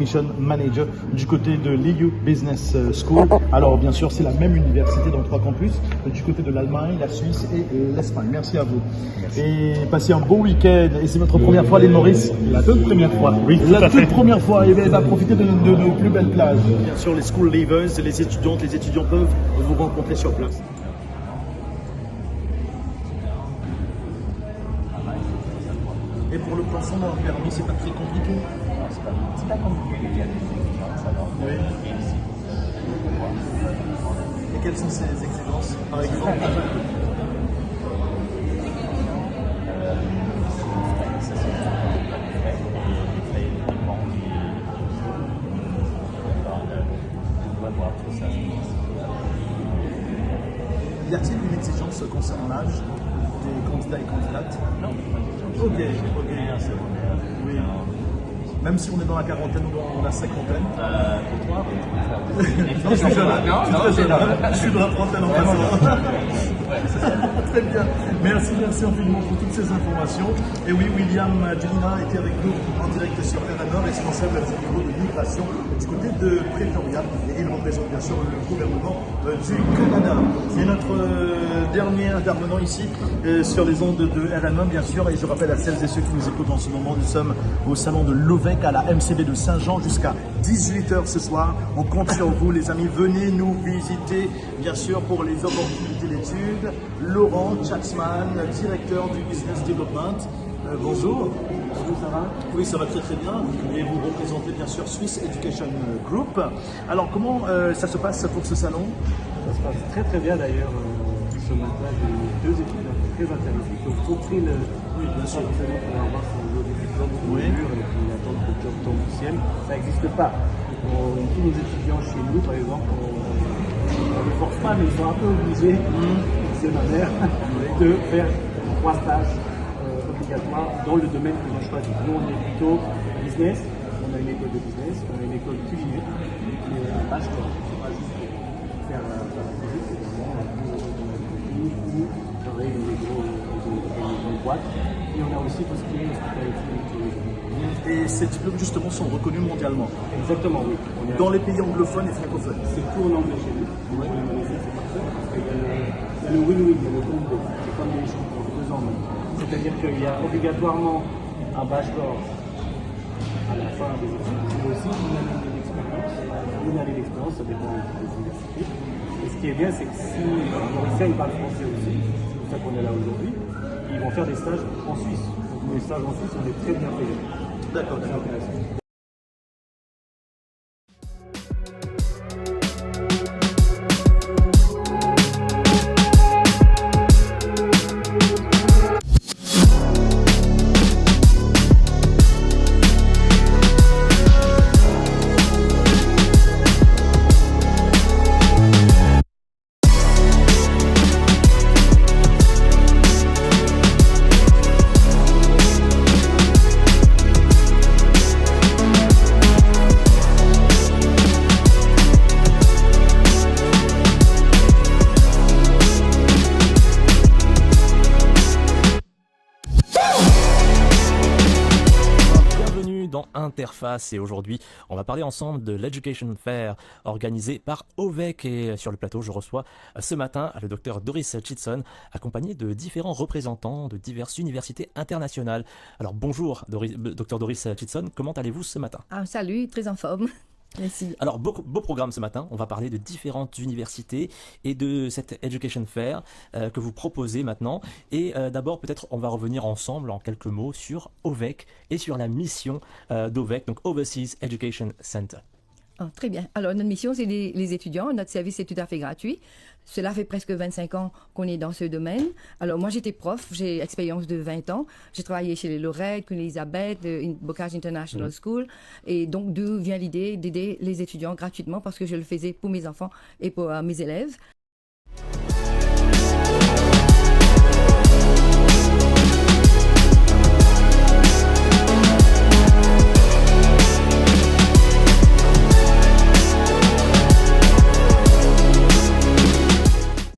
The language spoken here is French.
Education Manager du côté de l'EU Business School. Alors bien sûr, c'est la même université dans 3 campus, du côté de l'Allemagne, la Suisse et l'Espagne. Merci à vous. Merci. Et passez un beau week-end. Et c'est votre première fois, l'île Maurice? La toute première fois. Oui, tout La à fait. toute première fois. Et bien, profitez de nos plus belles plages. Bien sûr, les school leavers, les étudiantes, les étudiants peuvent vous rencontrer sur place. Et pour le placement dans le permis, c'est pas très compliqué? C'est pas compliqué, il y a des exigences alors. Oui. Et quelles sont ces exigences, par exemple? Y a-t-il une exigence concernant l'âge des candidats et candidates? Non, Ok, ok. Oui. Même si on est dans la quarantaine ou dans la cinquantaine? Pour toi, Non, je suis jeune. Je suis très jeune. Je suis de la trentaine en passant. Très bien. Merci infiniment pour toutes ces informations. Et oui, William Jelina était avec nous en direct sur RNR, responsable du bureau de migration du côté de Pretoria. Et il représente bien sûr le gouvernement du Canada. Et notre dernier intervenant ici sur les ondes de RNR, bien sûr. Et je rappelle à celles et ceux qui nous écoutent en ce moment, nous sommes au salon de l'OVEC à la MCB de Saint-Jean jusqu'à 18h ce soir. On compte sur vous, les amis. Venez nous visiter, bien sûr, pour les opportunités d'études. Laurent Chatsman, directeur du Business Development. Bonjour. Bonjour, ça va? Oui, ça va très très bien. Et vous représentez bien sûr Swiss Education Group. Alors, comment ça se passe pour ce salon? Ça se passe très très bien d'ailleurs. Ce matin, j'ai eu 2 étudiants très intéressés qui ont compris le fonctionnement pour avoir son lot de diplôme Oui. et qui attendent que le job tombe du ciel. Ça n'existe pas. Tous nos étudiants chez nous, par exemple, on ne force pas, mais ils sont un peu obligés, c'est ma mère, de faire 3 stages obligatoires dans le domaine qu'ils ont choisi. Nous, on est plutôt business, on a une école de business, on a une école culinaire, mais un bachelor, c'est pas juste pour faire la physique, c'est vraiment dans la cuisine ou travailler dans des grandes boîtes. Et on a aussi tout ce qui est hospitality et tourisme. Et ces diplômes justement sont reconnus mondialement. Exactement, oui. On est Dans les pays anglophones et francophones. C'est tout en anglais chez nous. Pour les Malaisiens, c'est parfait. Parce qu'il y a le win-win, il y a le combo. C'est comme les choses pour 2 ans même. C'est-à-dire qu'il y a obligatoirement un bachelor à la fin des études, mais aussi une année d'expérience. Une année d'expérience, ça dépend des universités. Et ce qui est bien, c'est que si les Mauriciens ils parlent français aussi, c'est pour ça qu'on est là aujourd'hui, ils vont faire des stages en Suisse. Donc les stages en Suisse, on est très bien payés. D'accord, C'est d'accord. intéressant. Dans Interface et aujourd'hui on va parler ensemble de l'Education Fair organisé par OVEC et sur le plateau je reçois ce matin le docteur Doris Chitson accompagné de différents représentants de diverses universités internationales. Alors bonjour docteur Doris Chitson, comment allez-vous ce matin? Salut, très en forme. Merci. Alors, beau programme ce matin. On va parler de différentes universités et de cette Education Fair que vous proposez maintenant. Et d'abord, peut-être, on va revenir ensemble en quelques mots sur OVEC et sur la mission d'OVEC, donc Overseas Education Center. Très bien. Alors, notre mission, c'est les étudiants. Notre service est tout à fait gratuit. Cela fait presque 25 ans qu'on est dans ce domaine. Alors, moi, j'étais prof. J'ai expérience de 20 ans. J'ai travaillé chez les Lorette, Queen Elizabeth, Bocage International School. Et donc, d'où vient l'idée d'aider les étudiants gratuitement parce que je le faisais pour mes enfants et pour mes élèves.